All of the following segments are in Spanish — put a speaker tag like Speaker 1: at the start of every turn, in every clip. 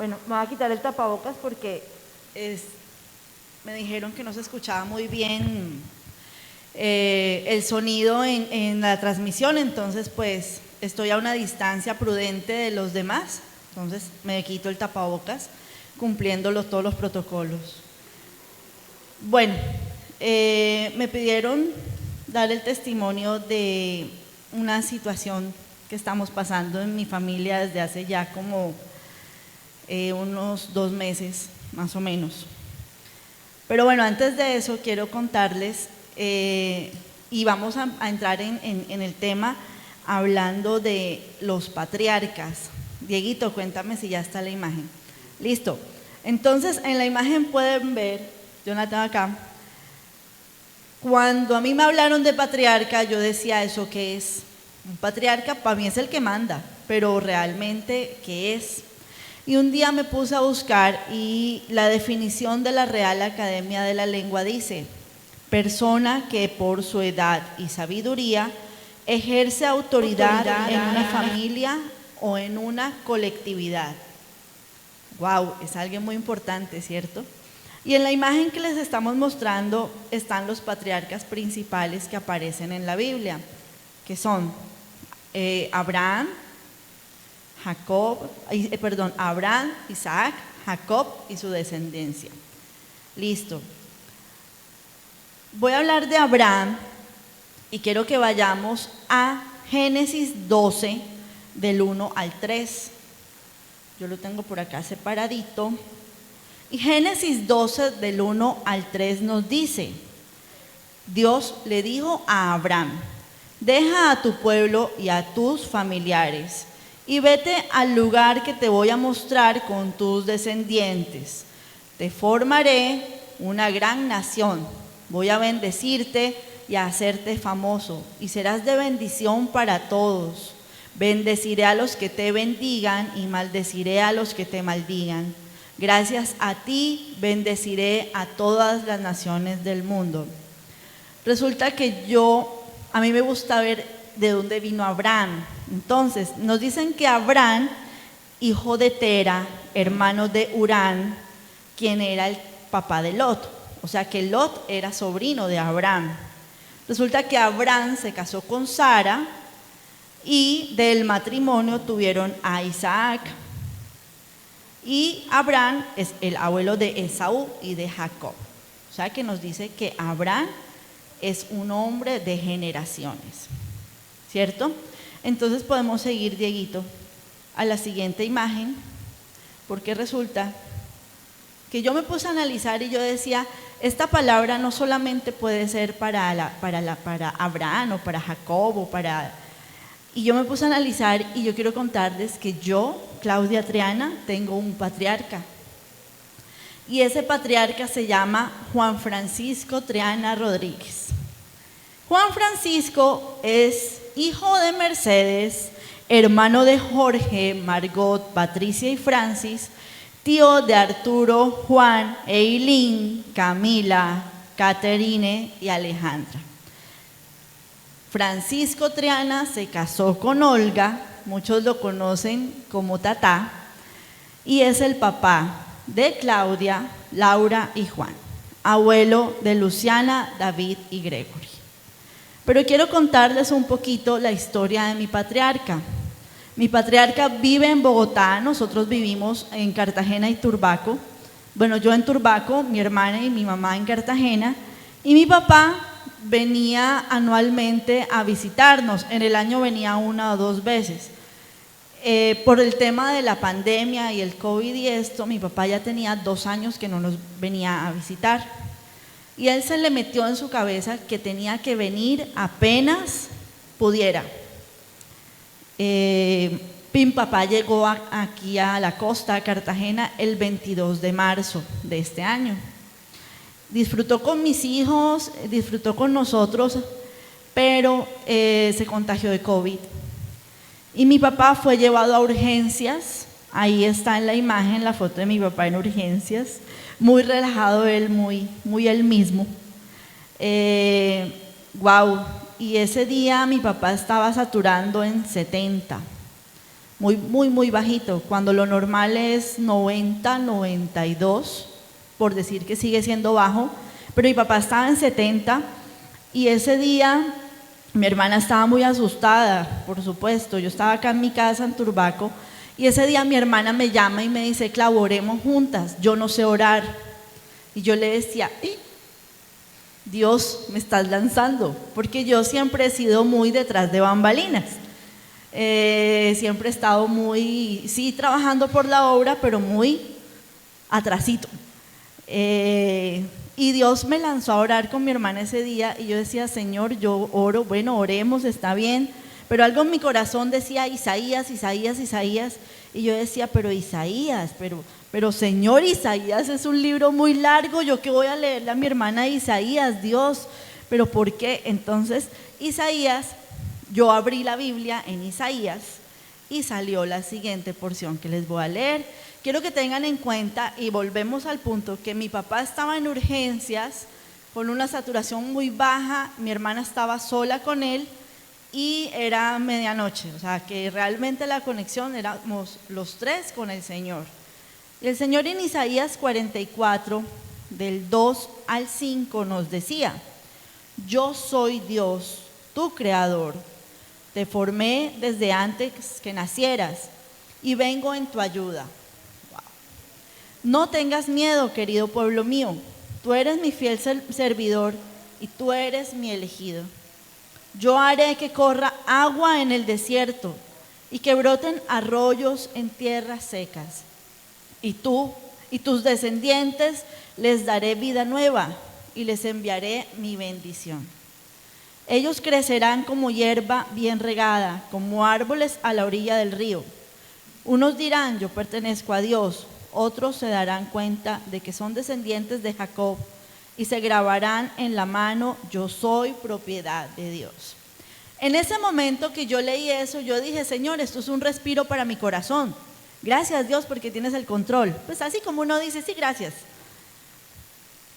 Speaker 1: Bueno, me voy a quitar el tapabocas porque me dijeron que no se escuchaba muy bien el sonido en la transmisión, entonces pues estoy a una distancia prudente de los demás, entonces me quito el tapabocas cumpliendo todos los protocolos. Bueno, me pidieron dar el testimonio de una situación que estamos pasando en mi familia desde hace ya como unos 2 meses, más o menos. Pero bueno, antes de eso quiero contarles, y vamos a entrar en el tema hablando de los patriarcas. Dieguito, cuéntame si ya está la imagen. Listo. Entonces, en la imagen pueden ver, yo la tengo acá, cuando a mí me hablaron de patriarca, yo decía, ¿eso qué es? Un patriarca para mí es el que manda, pero realmente, ¿qué es? Y un día me puse a buscar y la definición de la Real Academia de la Lengua dice: persona que por su edad y sabiduría ejerce autoridad en una familia o en una colectividad. Wow, es alguien muy importante, ¿cierto? Y en la imagen que les estamos mostrando están los patriarcas principales que aparecen en la Biblia, que son Abraham, Isaac, Jacob y su descendencia. Listo. Voy a hablar de Abraham y quiero que vayamos a Génesis 12, del 1 al 3. Yo lo tengo por acá separadito. Y Génesis 12, del 1 al 3 nos dice: Dios le dijo a Abraham: deja a tu pueblo y a tus familiares y vete al lugar que te voy a mostrar con tus descendientes. Te formaré una gran nación, voy a bendecirte y a hacerte famoso, y serás de bendición para todos. Bendeciré a los que te bendigan y maldeciré a los que te maldigan. Gracias a ti bendeciré a todas las naciones del mundo. Resulta que a mí me gusta ver de dónde vino Abraham. Entonces, nos dicen que Abraham, hijo de Tera, hermano de Urán, quien era el papá de Lot. O sea que Lot era sobrino de Abraham. Resulta que Abraham se casó con Sara y del matrimonio tuvieron a Isaac. Y Abraham es el abuelo de Esaú y de Jacob. O sea que nos dice que Abraham es un hombre de generaciones, ¿cierto? Entonces podemos seguir, Dieguito, a la siguiente imagen, porque resulta que yo me puse a analizar y yo decía, esta palabra no solamente puede ser para Abraham o para Jacob o para... Y yo me puse a analizar y yo quiero contarles que yo, Claudia Triana, tengo un patriarca. Y ese patriarca se llama Juan Francisco Triana Rodríguez. Juan Francisco es hijo de Mercedes, hermano de Jorge, Margot, Patricia y Francis, tío de Arturo, Juan, Eileen, Camila, Caterine y Alejandra. Francisco Triana se casó con Olga, muchos lo conocen como Tatá, y es el papá de Claudia, Laura y Juan, abuelo de Luciana, David y Gregory. Pero quiero contarles un poquito la historia de mi patriarca. Mi patriarca vive en Bogotá, nosotros vivimos en Cartagena y Turbaco. Bueno, yo en Turbaco, mi hermana y mi mamá en Cartagena, y mi papá venía anualmente a visitarnos. En el año venía 1 o 2 veces. Por el tema de la pandemia y el COVID y esto, mi papá ya tenía 2 años que no nos venía a visitar. Y él se le metió en su cabeza que tenía que venir apenas pudiera. Mi papá llegó aquí a la costa, a Cartagena, el 22 de marzo de este año. Disfrutó con mis hijos, disfrutó con nosotros, pero se contagió de COVID. Y mi papá fue llevado a urgencias. Ahí está en la imagen la foto de mi papá en urgencias, muy relajado él, muy él mismo. Wow. Y ese día mi papá estaba saturando en 70. muy, muy, muy bajito, cuando lo normal es 90, 92, por decir que sigue siendo bajo, pero mi papá estaba en 70 y ese día mi hermana estaba muy asustada, por supuesto, yo estaba acá en mi casa en Turbaco y ese día mi hermana me llama y me dice, Clau, oremos juntas, yo no sé orar. Y yo le decía, Dios, me estás lanzando, porque yo siempre he sido muy detrás de bambalinas. Siempre he estado muy, sí, trabajando por la obra, pero muy atrasito. Y Dios me lanzó a orar con mi hermana ese día y yo decía, Señor, yo oro, bueno, oremos, está bien, pero algo en mi corazón decía Isaías, Isaías, Isaías, y yo decía, pero Isaías, pero Señor, Isaías es un libro muy largo, yo que voy a leerle a mi hermana Isaías, Dios, pero ¿por qué? Entonces, Isaías, yo abrí la Biblia en Isaías y salió la siguiente porción que les voy a leer. Quiero que tengan en cuenta, y volvemos al punto, que mi papá estaba en urgencias con una saturación muy baja, mi hermana estaba sola con él y era medianoche, o sea que realmente la conexión éramos los tres con el Señor. Y el Señor en Isaías 44, del 2 al 5 nos decía, yo soy Dios, tu creador, te formé desde antes que nacieras y vengo en tu ayuda. No tengas miedo, querido pueblo mío, tú eres mi fiel servidor y tú eres mi elegido. Yo haré que corra agua en el desierto y que broten arroyos en tierras secas. Y tú y tus descendientes les daré vida nueva y les enviaré mi bendición. Ellos crecerán como hierba bien regada, como árboles a la orilla del río. Unos dirán, yo pertenezco a Dios. Otros se darán cuenta de que son descendientes de Jacob y se grabarán en la mano, yo soy propiedad de Dios. En ese momento que yo leí eso, yo dije, Señor, esto es un respiro para mi corazón. Gracias Dios porque tienes el control. Pues así como uno dice, sí, gracias.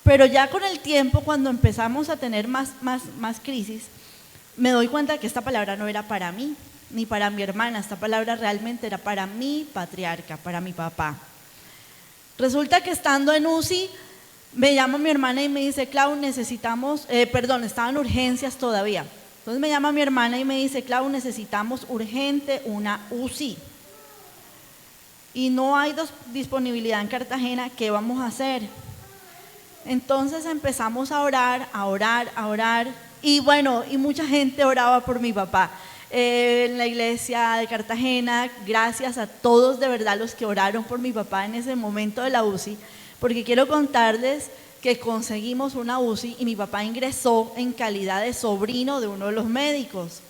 Speaker 1: Pero ya con el tiempo, cuando empezamos a tener más crisis, me doy cuenta que esta palabra no era para mí, ni para mi hermana. Esta palabra realmente era para mi patriarca, para mi papá. Resulta que estando en UCI, me llama mi hermana y me dice, Clau, necesitamos, estaba en urgencias todavía. Entonces me llama mi hermana y me dice, Clau, necesitamos urgente una UCI. Y no hay disponibilidad en Cartagena, ¿qué vamos a hacer? Entonces empezamos a orar, y bueno, y mucha gente oraba por mi papá. En la iglesia de Cartagena, gracias a todos de verdad los que oraron por mi papá en ese momento de la UCI, porque quiero contarles que conseguimos una UCI y mi papá ingresó en calidad de sobrino de uno de los médicos.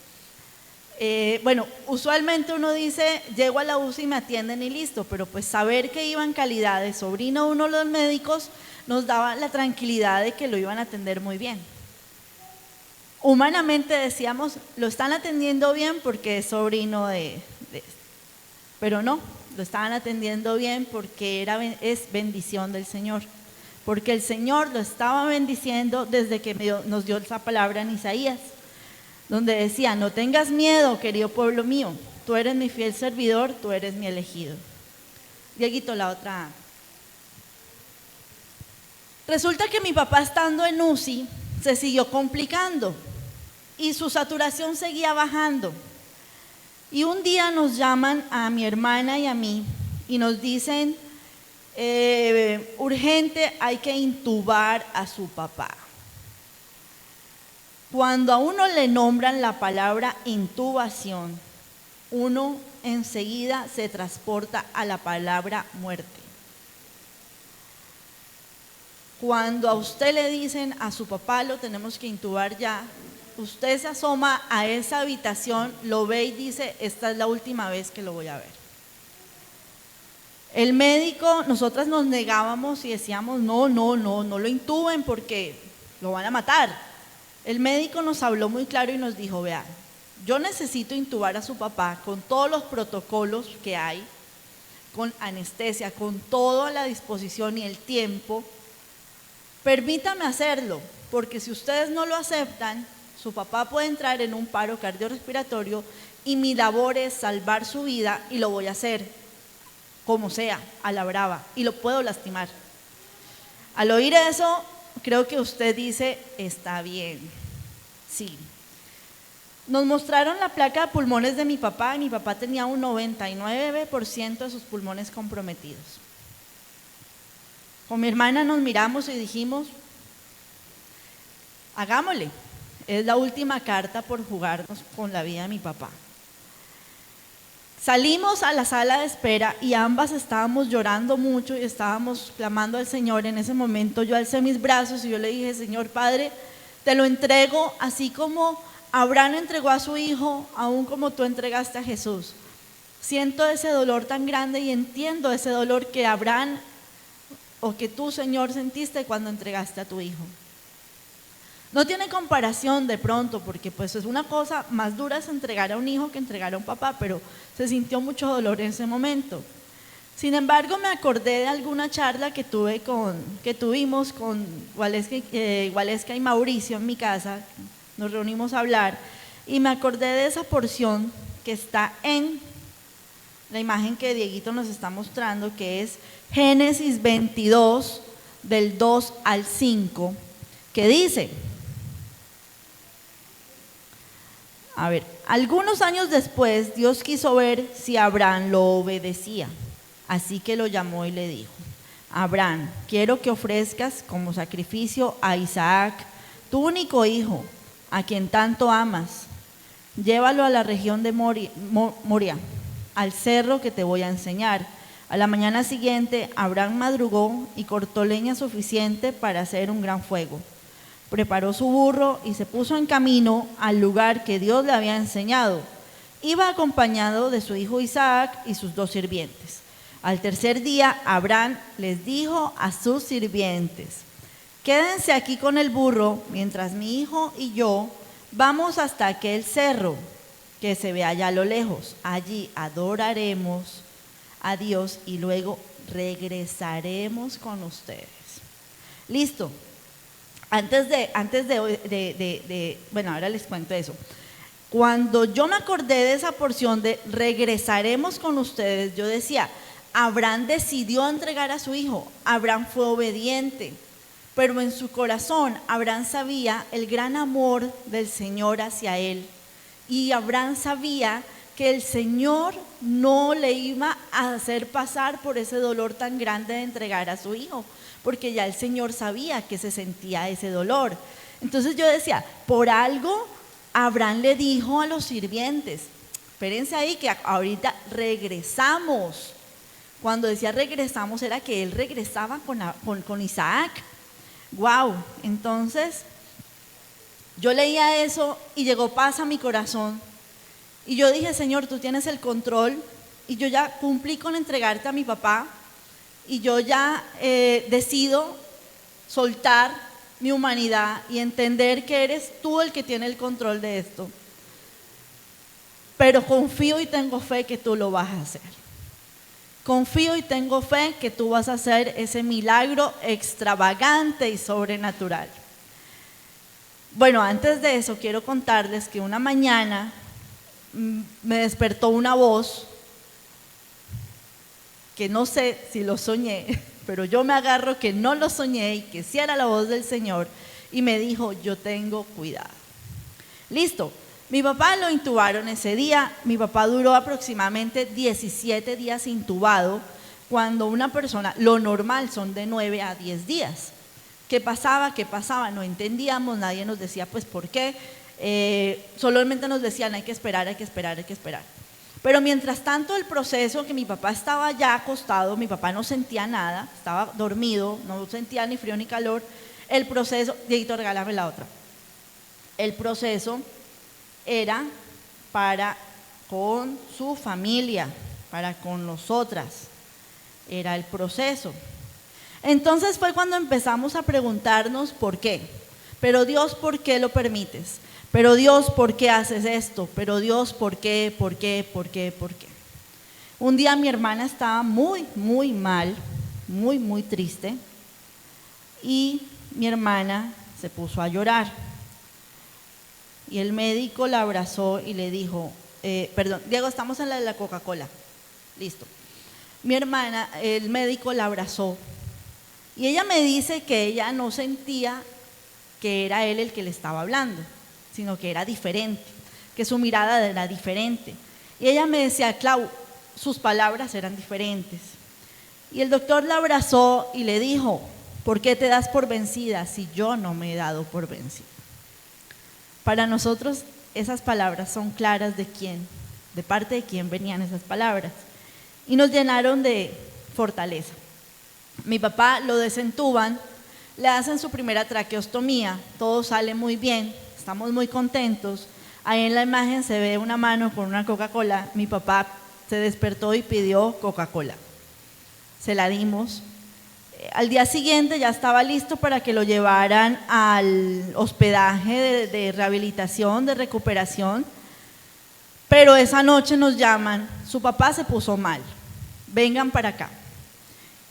Speaker 1: Usualmente uno dice, llego a la UCI y me atienden y listo, pero pues saber que iba en calidad de sobrino de uno de los médicos nos daba la tranquilidad de que lo iban a atender muy bien. Humanamente decíamos, lo están atendiendo bien porque es sobrino de pero no, lo estaban atendiendo bien porque es bendición del Señor, porque el Señor lo estaba bendiciendo desde que nos dio esa palabra en Isaías, donde decía, no tengas miedo, querido pueblo mío, tú eres mi fiel servidor, tú eres mi elegido. Dieguito, la otra. Resulta que mi papá estando en UCI se siguió complicando y su saturación seguía bajando. Y un día nos llaman a mi hermana y a mí y nos dicen, urgente, hay que intubar a su papá. Cuando a uno le nombran la palabra intubación, uno enseguida se transporta a la palabra muerte. Cuando a usted le dicen a su papá lo tenemos que intubar ya, usted se asoma a esa habitación, lo ve y dice, esta es la última vez que lo voy a ver. El médico, nosotras nos negábamos y decíamos, no lo intuben porque lo van a matar. El médico nos habló muy claro y nos dijo, vean, yo necesito intubar a su papá con todos los protocolos que hay, con anestesia, con toda la disposición y el tiempo. Permítame hacerlo, porque si ustedes no lo aceptan, su papá puede entrar en un paro cardiorrespiratorio y mi labor es salvar su vida y lo voy a hacer como sea, a la brava, y lo puedo lastimar. Al oír eso, creo que usted dice, está bien. Sí. Nos mostraron la placa de pulmones de mi papá y mi papá tenía un 99% de sus pulmones comprometidos. Con mi hermana nos miramos y dijimos, hagámosle, es la última carta por jugarnos con la vida de mi papá. Salimos a la sala de espera y ambas estábamos llorando mucho y estábamos clamando al Señor. En ese momento yo alcé mis brazos y yo le dije, Señor Padre, te lo entrego así como Abraham entregó a su hijo, aún como tú entregaste a Jesús. Siento ese dolor tan grande y entiendo ese dolor que Abraham o que tú, Señor, sentiste cuando entregaste a tu hijo. No tiene comparación de pronto, porque pues es una cosa más dura es entregar a un hijo que entregar a un papá, pero se sintió mucho dolor en ese momento. Sin embargo, me acordé de alguna charla que tuvimos con Waleska y Mauricio en mi casa, nos reunimos a hablar, y me acordé de esa porción que está en la imagen que Dieguito nos está mostrando, que es Génesis 22, del 2 al 5, que dice... A ver, algunos años después, Dios quiso ver si Abraham lo obedecía. Así que lo llamó y le dijo, Abraham, quiero que ofrezcas como sacrificio a Isaac, tu único hijo, a quien tanto amas. Llévalo a la región de Moria, al cerro que te voy a enseñar. A la mañana siguiente, Abraham madrugó y cortó leña suficiente para hacer un gran fuego. Preparó su burro y se puso en camino al lugar que Dios le había enseñado. Iba acompañado de su hijo Isaac y sus 2 sirvientes. Al tercer día, Abraham les dijo a sus sirvientes, quédense aquí con el burro mientras mi hijo y yo vamos hasta aquel cerro que se ve allá a lo lejos. Allí adoraremos a Dios y luego regresaremos con ustedes. Listo. Bueno, ahora les cuento eso. Cuando yo me acordé de esa porción de regresaremos con ustedes, yo decía, Abraham decidió entregar a su hijo, Abraham fue obediente, pero en su corazón Abraham sabía el gran amor del Señor hacia él, y Abraham sabía que el Señor no le iba a hacer pasar por ese dolor tan grande de entregar a su hijo, porque ya el Señor sabía que se sentía ese dolor. Entonces yo decía, por algo Abraham le dijo a los sirvientes, espérense ahí que ahorita regresamos. Cuando decía regresamos era que él regresaba con Isaac. Wow, entonces yo leía eso y llegó paz a mi corazón. Y yo dije, Señor, tú tienes el control, y yo ya cumplí con entregarte a mi papá, y yo ya decido soltar mi humanidad y entender que eres tú el que tiene el control de esto. Pero confío y tengo fe que tú lo vas a hacer. Confío y tengo fe que tú vas a hacer ese milagro extravagante y sobrenatural. Bueno, antes de eso quiero contarles que una mañana me despertó una voz que no sé si lo soñé, pero yo me agarro que no lo soñé y que sí era la voz del Señor, y me dijo, yo tengo cuidado. Listo, mi papá lo intubaron ese día. Mi papá duró aproximadamente 17 días intubado, cuando una persona, lo normal son de 9 a 10 días. ¿Qué pasaba? ¿Qué pasaba? No entendíamos, nadie nos decía pues por qué, solamente nos decían hay que esperar, hay que esperar, hay que esperar. Pero mientras tanto el proceso, que mi papá estaba ya acostado, mi papá no sentía nada, estaba dormido, no sentía ni frío ni calor, el proceso, Dieguito, regálame la otra. El proceso era para con su familia, para con nosotras, era el proceso. Entonces fue cuando empezamos a preguntarnos por qué. Pero Dios, ¿por qué lo permites? Pero Dios, ¿por qué haces esto? Pero Dios, ¿por qué? ¿Por qué? ¿Por qué? ¿Por qué? Un día mi hermana estaba muy, muy mal, muy, muy triste, y mi hermana se puso a llorar. Y el médico la abrazó y le dijo, Diego, estamos en la de la Coca-Cola. Listo. Mi hermana, el médico la abrazó y ella me dice que ella no sentía que era él el que le estaba hablando, sino que era diferente, que su mirada era diferente. Y ella me decía, Clau, sus palabras eran diferentes. Y el doctor la abrazó y le dijo, ¿por qué te das por vencida si yo no me he dado por vencida? Para nosotros esas palabras son claras de quién, de parte de quién venían esas palabras. Y nos llenaron de fortaleza. Mi papá lo desentuban, le hacen su primera traqueostomía, todo sale muy bien, estamos muy contentos. Ahí en la imagen se ve una mano con una Coca-Cola. Mi papá se despertó y pidió Coca-Cola. Se la dimos. Al día siguiente ya estaba listo para que lo llevaran al hospedaje de rehabilitación, de recuperación, pero esa noche nos llaman, su papá se puso mal, vengan para acá.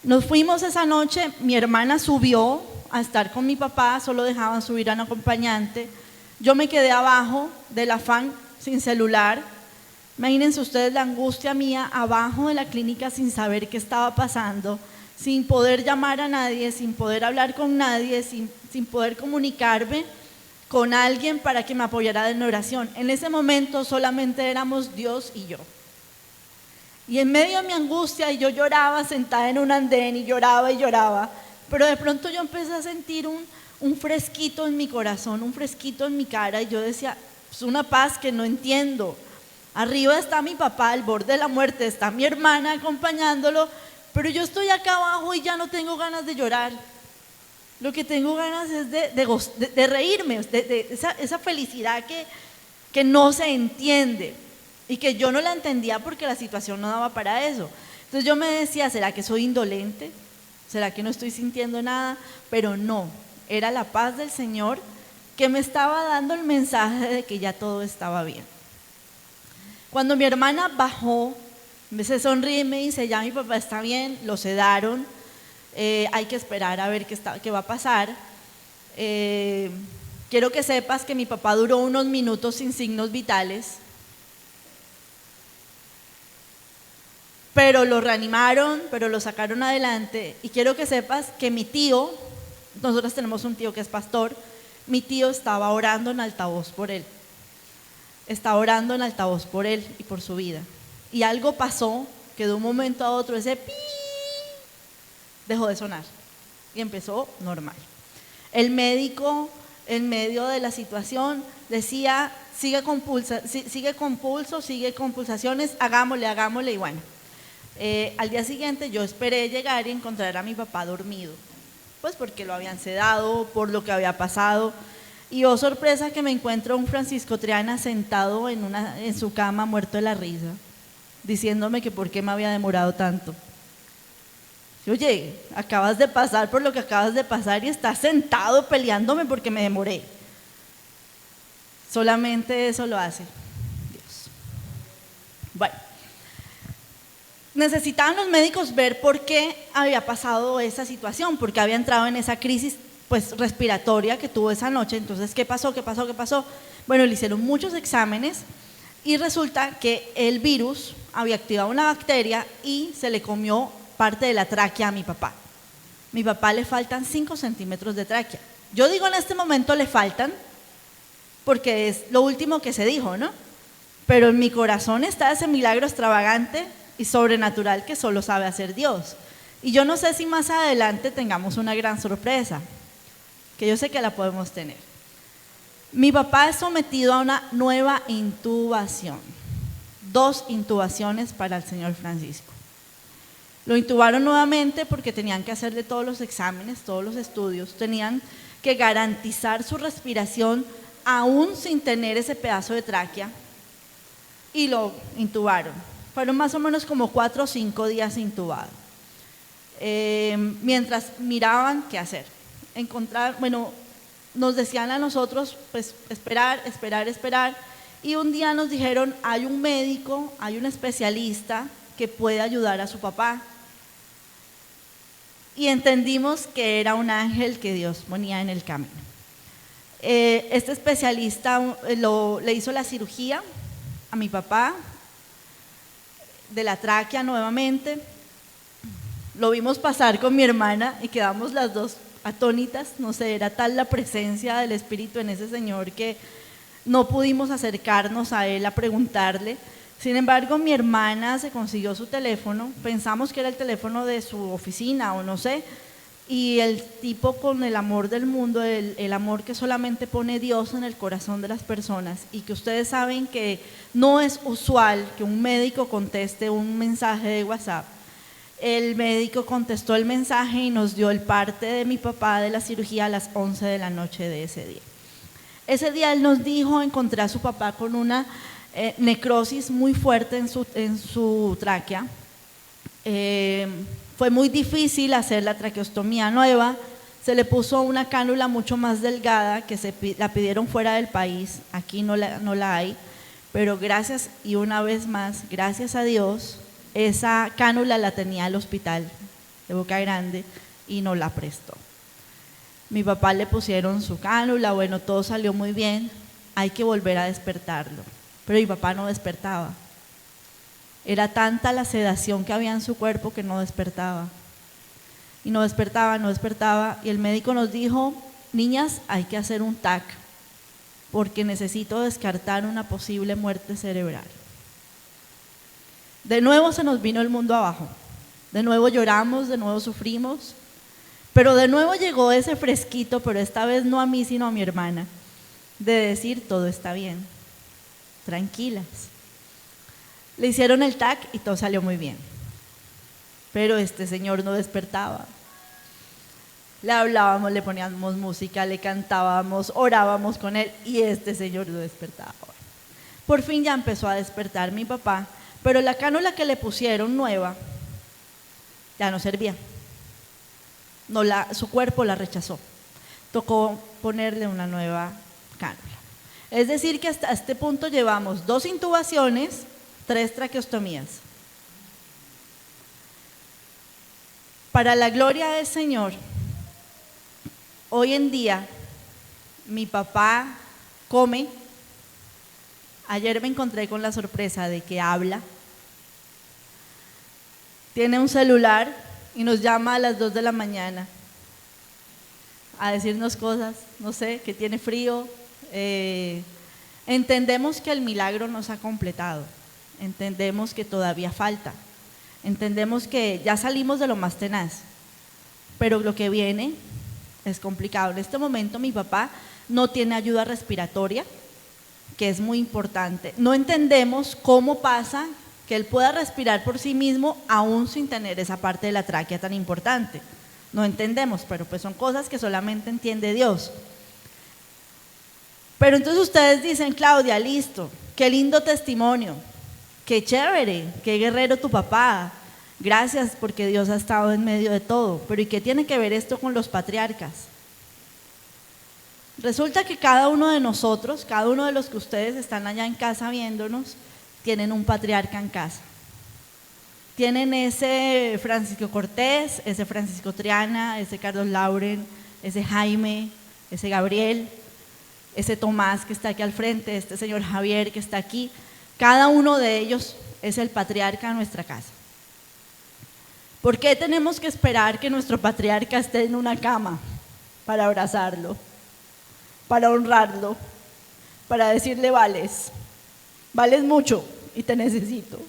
Speaker 1: Nos fuimos esa noche, mi hermana subió a estar con mi papá, solo dejaban subir a un acompañante, yo me quedé abajo del afán sin celular. Imagínense ustedes la angustia mía abajo de la clínica sin saber qué estaba pasando, sin poder llamar a nadie, sin poder hablar con nadie, sin poder comunicarme con alguien para que me apoyara en oración. En ese momento solamente éramos Dios y yo. Y en medio de mi angustia, yo lloraba sentada en un andén y lloraba, pero de pronto yo empecé a sentir un fresquito en mi corazón, un fresquito en mi cara, y yo decía, es una paz que no entiendo. Arriba está mi papá al borde de la muerte, está mi hermana acompañándolo, pero yo estoy acá abajo y ya no tengo ganas de llorar. Lo que tengo ganas es de reírme, de esa felicidad que no se entiende y que yo no la entendía porque la situación no daba para eso. Entonces yo me decía, ¿será que soy indolente? ¿Será que no estoy sintiendo nada? Pero no, era la paz del Señor que me estaba dando el mensaje de que ya todo estaba bien. Cuando mi hermana bajó, se sonríe y me dice, ya mi papá está bien, lo sedaron, hay que esperar a ver qué va a pasar. Quiero que sepas que mi papá duró unos minutos sin signos vitales, pero lo reanimaron, pero lo sacaron adelante. Y quiero que sepas que mi tío, nosotros tenemos un tío que es pastor, mi tío estaba orando en altavoz por él. Estaba orando en altavoz por él y por su vida. Y algo pasó que de un momento a otro ese pi dejó de sonar y empezó normal. El médico, en medio de la situación, decía, sigue con pulso, sigue con pulsaciones, hagámosle, y bueno. Al día siguiente yo esperé llegar y encontrar a mi papá dormido, pues porque lo habían sedado, por lo que había pasado. Y oh sorpresa que me encuentro a un Francisco Triana sentado en su cama muerto de la risa, diciéndome que por qué me había demorado tanto. Oye, acabas de pasar por lo que acabas de pasar y estás sentado peleándome porque me demoré. Solamente eso lo hace Dios. Bueno, necesitaban los médicos ver por qué había pasado esa situación, porque había entrado en esa crisis pues respiratoria que tuvo esa noche. Entonces, ¿qué pasó? Bueno, le hicieron muchos exámenes y resulta que el virus había activado una bacteria y se le comió parte de la tráquea a mi papá. Mi papá le faltan 5 centímetros de tráquea. Yo digo en este momento le faltan porque es lo último que se dijo, ¿no? Pero en mi corazón está ese milagro extravagante y sobrenatural que solo sabe hacer Dios. Y yo no sé si más adelante tengamos una gran sorpresa, que yo sé que la podemos tener. Mi papá es sometido a una nueva intubación, 2 intubaciones para el señor Francisco. Lo intubaron nuevamente porque tenían que hacerle todos los exámenes, todos los estudios, tenían que garantizar su respiración aún sin tener ese pedazo de tráquea y lo intubaron. Fueron más o menos como 4 o 5 días intubado. Mientras miraban qué hacer. Nos decían a nosotros, pues esperar, y un día nos dijeron, hay un médico, hay un especialista que puede ayudar a su papá. Y entendimos que era un ángel que Dios ponía en el camino. Este especialista le hizo la cirugía a mi papá de la tráquea nuevamente. Lo vimos pasar con mi hermana y quedamos las dos atónitas. No sé, era tal la presencia del Espíritu en ese señor que no pudimos acercarnos a él a preguntarle. Sin embargo, mi hermana se consiguió su teléfono, pensamos que era el teléfono de su oficina o no sé, y el tipo, con el amor del mundo, el amor que solamente pone Dios en el corazón de las personas, y que ustedes saben que no es usual que un médico conteste un mensaje de WhatsApp. El médico contestó el mensaje y nos dio el parte de mi papá de la cirugía a las 11 de la noche de ese día. Ese día él nos dijo: encontré a su papá con una necrosis muy fuerte en su tráquea. Fue muy difícil hacer la traqueostomía nueva. Se le puso una cánula mucho más delgada que la pidieron fuera del país. Aquí no la hay, pero gracias, y una vez más, gracias a Dios, esa cánula la tenía el hospital de Boca Grande y no la prestó. Mi papá le pusieron su cánula, bueno, todo salió muy bien. Hay que volver a despertarlo, pero mi papá no despertaba. Era tanta la sedación que había en su cuerpo que no despertaba. Y no despertaba, y el médico nos dijo: niñas, hay que hacer un TAC, porque necesito descartar una posible muerte cerebral. De nuevo se nos vino el mundo abajo, de nuevo lloramos, de nuevo sufrimos, pero de nuevo llegó ese fresquito, pero esta vez no a mí sino a mi hermana, de decir: todo está bien, tranquilas. Le hicieron el TAC y todo salió muy bien, pero este señor no despertaba. Le hablábamos, le poníamos música, le cantábamos, orábamos con él, y este señor no despertaba. Por fin ya empezó a despertar mi papá, pero la cánula que le pusieron nueva ya no servía. Su cuerpo la rechazó. Tocó ponerle una nueva cánula. Es decir, que hasta este punto llevamos 2 intubaciones, 3 traqueostomías. Para la gloria del Señor, hoy en día mi papá come. Ayer me encontré con la sorpresa de que habla. Tiene un celular y nos llama a las 2 de la mañana a decirnos cosas, no sé, que tiene frío. Entendemos que el milagro no se ha completado, entendemos que todavía falta, entendemos que ya salimos de lo más tenaz, pero lo que viene es complicado. En este momento mi papá no tiene ayuda respiratoria, que es muy importante. No entendemos cómo pasa que él pueda respirar por sí mismo aún sin tener esa parte de la tráquea tan importante. No entendemos, pero pues son cosas que solamente entiende Dios. Pero entonces ustedes dicen: Claudia, listo, qué lindo testimonio, qué chévere, qué guerrero tu papá, gracias porque Dios ha estado en medio de todo. Pero ¿y qué tiene que ver esto con los patriarcas? Resulta que cada uno de nosotros, cada uno de los que ustedes están allá en casa viéndonos, tienen un patriarca en casa. Tienen ese Francisco Cortés, ese Francisco Triana, ese Carlos Lauren, ese Jaime, ese Gabriel, ese Tomás que está aquí al frente, este señor Javier que está aquí. Cada uno de ellos es el patriarca de nuestra casa. ¿Por qué tenemos que esperar que nuestro patriarca esté en una cama para abrazarlo, para honrarlo, para decirle: vales mucho y te necesito?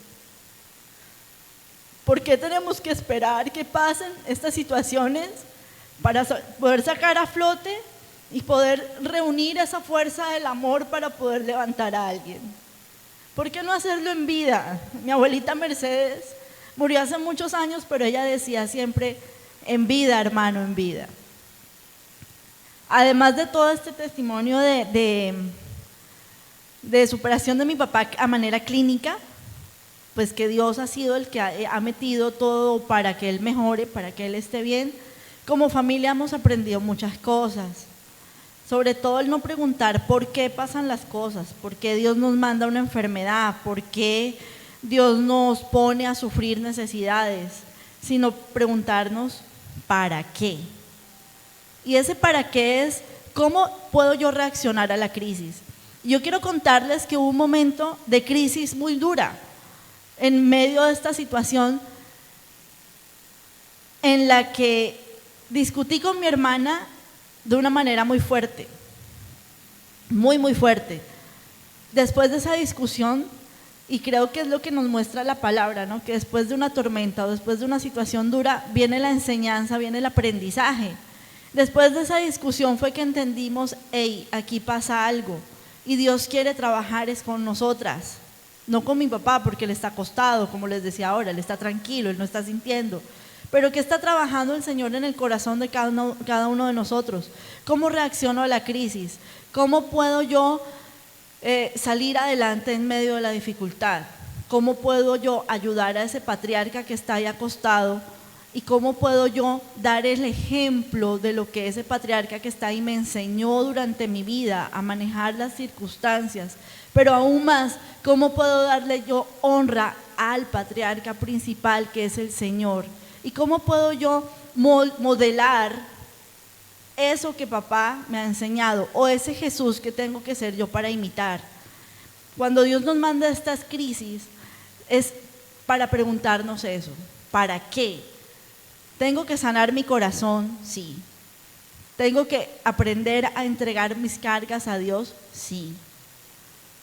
Speaker 1: ¿Por qué tenemos que esperar que pasen estas situaciones para poder sacar a flote y poder reunir esa fuerza del amor para poder levantar a alguien? ¿Por qué no hacerlo en vida? Mi abuelita Mercedes murió hace muchos años, pero ella decía siempre: en vida, hermano, en vida. Además de todo este testimonio de superación de mi papá a manera clínica, pues que Dios ha sido el que ha metido todo para que él mejore, para que él esté bien. Como familia hemos aprendido muchas cosas, sobre todo el no preguntar por qué pasan las cosas, por qué Dios nos manda una enfermedad, por qué Dios nos pone a sufrir necesidades, sino preguntarnos ¿para qué? Y ese para qué es: ¿cómo puedo yo reaccionar a la crisis? Y yo quiero contarles que hubo un momento de crisis muy dura en medio de esta situación en la que discutí con mi hermana de una manera muy fuerte, muy fuerte. Después de esa discusión, y creo que es lo que nos muestra la palabra, ¿no? Que después de una tormenta o después de una situación dura viene la enseñanza, viene el aprendizaje. Después de esa discusión fue que entendimos, hey, aquí pasa algo y Dios quiere trabajar es con nosotras, no con mi papá porque él está acostado, como les decía ahora, él está tranquilo, él no está sintiendo, pero que está trabajando el Señor en el corazón de cada uno de nosotros. ¿Cómo reacciono a la crisis? ¿Cómo puedo yo salir adelante en medio de la dificultad? ¿Cómo puedo yo ayudar a ese patriarca que está ahí acostado? ¿Y cómo puedo yo dar el ejemplo de lo que ese patriarca que está ahí me enseñó durante mi vida a manejar las circunstancias? Pero aún más, ¿cómo puedo darle yo honra al patriarca principal que es el Señor? ¿Y cómo puedo yo modelar eso que papá me ha enseñado o ese Jesús que tengo que ser yo para imitar? Cuando Dios nos manda estas crisis es para preguntarnos eso, ¿para qué? ¿Tengo que sanar mi corazón? Sí. ¿Tengo que aprender a entregar mis cargas a Dios? Sí.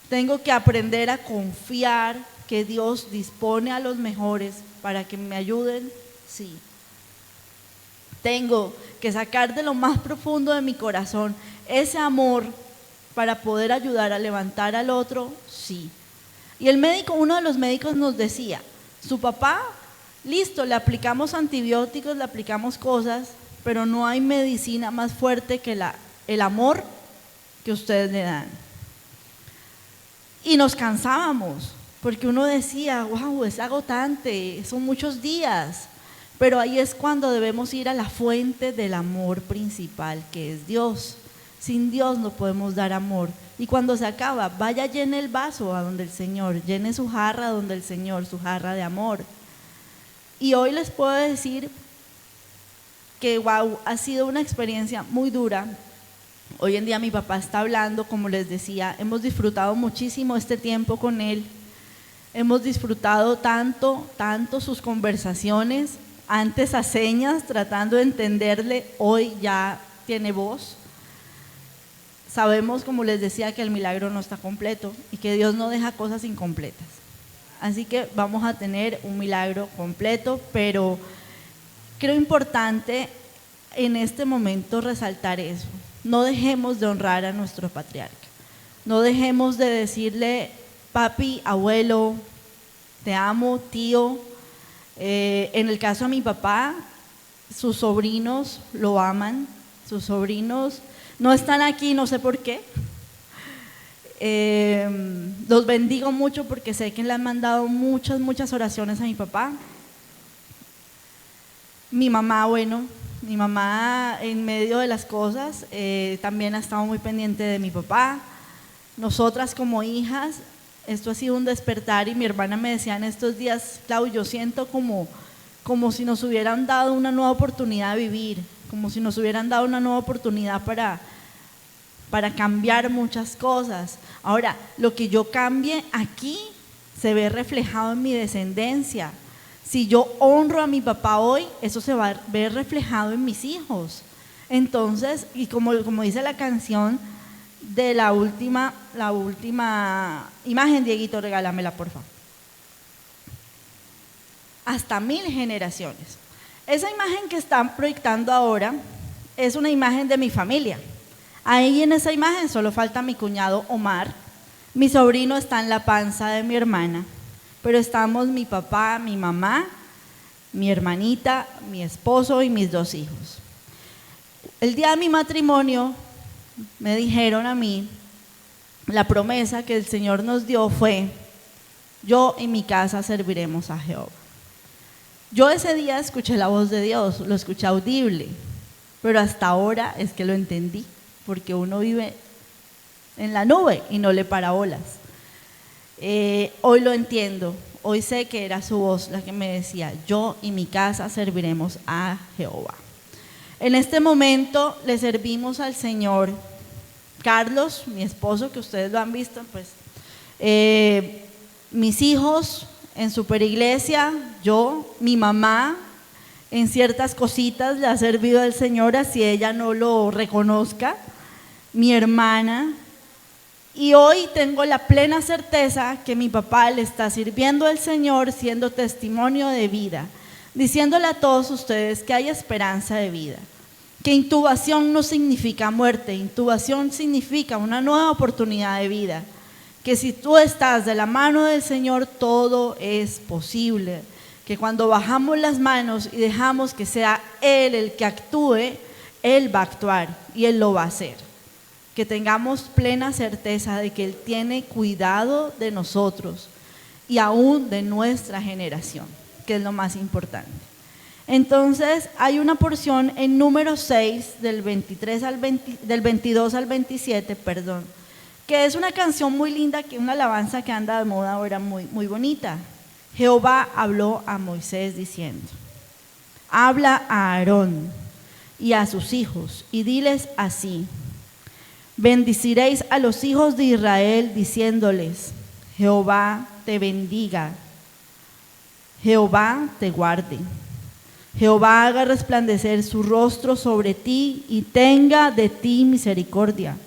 Speaker 1: ¿Tengo que aprender a confiar que Dios dispone a los mejores para que me ayuden? Sí. ¿Tengo que sacar de lo más profundo de mi corazón ese amor para poder ayudar a levantar al otro? Sí. Y el médico, uno de los médicos nos decía, su papá, listo, le aplicamos antibióticos, le aplicamos cosas, pero no hay medicina más fuerte que el amor que ustedes le dan. Y nos cansábamos, porque uno decía, wow, es agotante, son muchos días. Pero ahí es cuando debemos ir a la fuente del amor principal, que es Dios. Sin Dios no podemos dar amor. Y cuando se acaba, vaya, llene el vaso a donde el Señor, llene su jarra donde el Señor, su jarra de amor. Y hoy les puedo decir que wow, ha sido una experiencia muy dura. Hoy en día mi papá está hablando, como les decía, hemos disfrutado muchísimo este tiempo con él. Hemos disfrutado tanto sus conversaciones, antes a señas, tratando de entenderle, hoy ya tiene voz. Sabemos, como les decía, que el milagro no está completo y que Dios no deja cosas incompletas. Así que vamos a tener un milagro completo, pero creo importante en este momento resaltar eso. No dejemos de honrar a nuestro patriarca. No dejemos de decirle, papi, abuelo, te amo, tío. En el caso de mi papá, sus sobrinos lo aman. Sus sobrinos no están aquí, no sé por qué. Los bendigo mucho porque sé que le han mandado muchas oraciones a mi papá. Mi mamá, bueno, mi mamá en medio de las cosas también ha estado muy pendiente de mi papá. Nosotras como hijas, esto ha sido un despertar y mi hermana me decía en estos días, Clau, yo siento como si nos hubieran dado una nueva oportunidad de vivir, como si nos hubieran dado una nueva oportunidad para cambiar muchas cosas. Ahora, lo que yo cambie aquí se ve reflejado en mi descendencia. Si yo honro a mi papá hoy, eso se va a ver reflejado en mis hijos. Entonces, y como dice la canción de la última imagen, Dieguito, regálamela, por favor. Hasta 1000 generaciones. Esa imagen que están proyectando ahora es una imagen de mi familia. Ahí en esa imagen solo falta mi cuñado Omar, mi sobrino está en la panza de mi hermana, pero estamos mi papá, mi mamá, mi hermanita, mi esposo y mis 2 hijos. El día de mi matrimonio me dijeron a mí, la promesa que el Señor nos dio fue, yo y mi casa serviremos a Jehová. Yo ese día escuché la voz de Dios, lo escuché audible, pero hasta ahora es que lo entendí. Porque uno vive en la nube y no le para olas. Hoy lo entiendo, hoy sé que era su voz la que me decía, yo y mi casa serviremos a Jehová. En este momento le servimos al Señor Carlos, mi esposo, que ustedes lo han visto, pues mis hijos en Superiglesia, yo, mi mamá, en ciertas cositas le ha servido al Señor, así ella no lo reconozca, mi hermana, y hoy tengo la plena certeza que mi papá le está sirviendo al Señor, siendo testimonio de vida, diciéndole a todos ustedes que hay esperanza de vida, que intubación no significa muerte, intubación significa una nueva oportunidad de vida, que si tú estás de la mano del Señor todo es posible, que cuando bajamos las manos y dejamos que sea Él el que actúe, Él va a actuar y Él lo va a hacer. Que tengamos plena certeza de que Él tiene cuidado de nosotros y aún de nuestra generación, que es lo más importante. Entonces hay una porción en número 6 del 22 al 27, que es una canción muy linda, que una alabanza que anda de moda ahora muy bonita. Jehová habló a Moisés diciendo: habla a Aarón y a sus hijos y diles así: bendiciréis a los hijos de Israel diciéndoles: Jehová te bendiga, Jehová te guarde, Jehová haga resplandecer su rostro sobre ti y tenga de ti misericordia,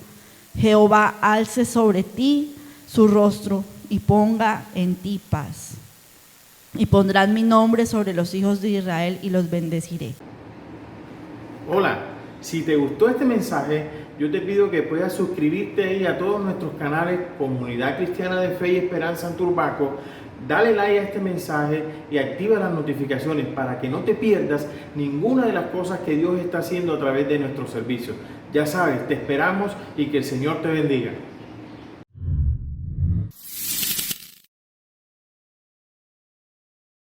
Speaker 1: Jehová alce sobre ti su rostro y ponga en ti paz. Y pondrán mi nombre sobre los hijos de Israel y los bendeciré.
Speaker 2: Hola, si te gustó este mensaje, yo te pido que puedas suscribirte ahí a todos nuestros canales Comunidad Cristiana de Fe y Esperanza en Turbaco, dale like a este mensaje y activa las notificaciones para que no te pierdas ninguna de las cosas que Dios está haciendo a través de nuestros servicios. Ya sabes, te esperamos y que el Señor te bendiga.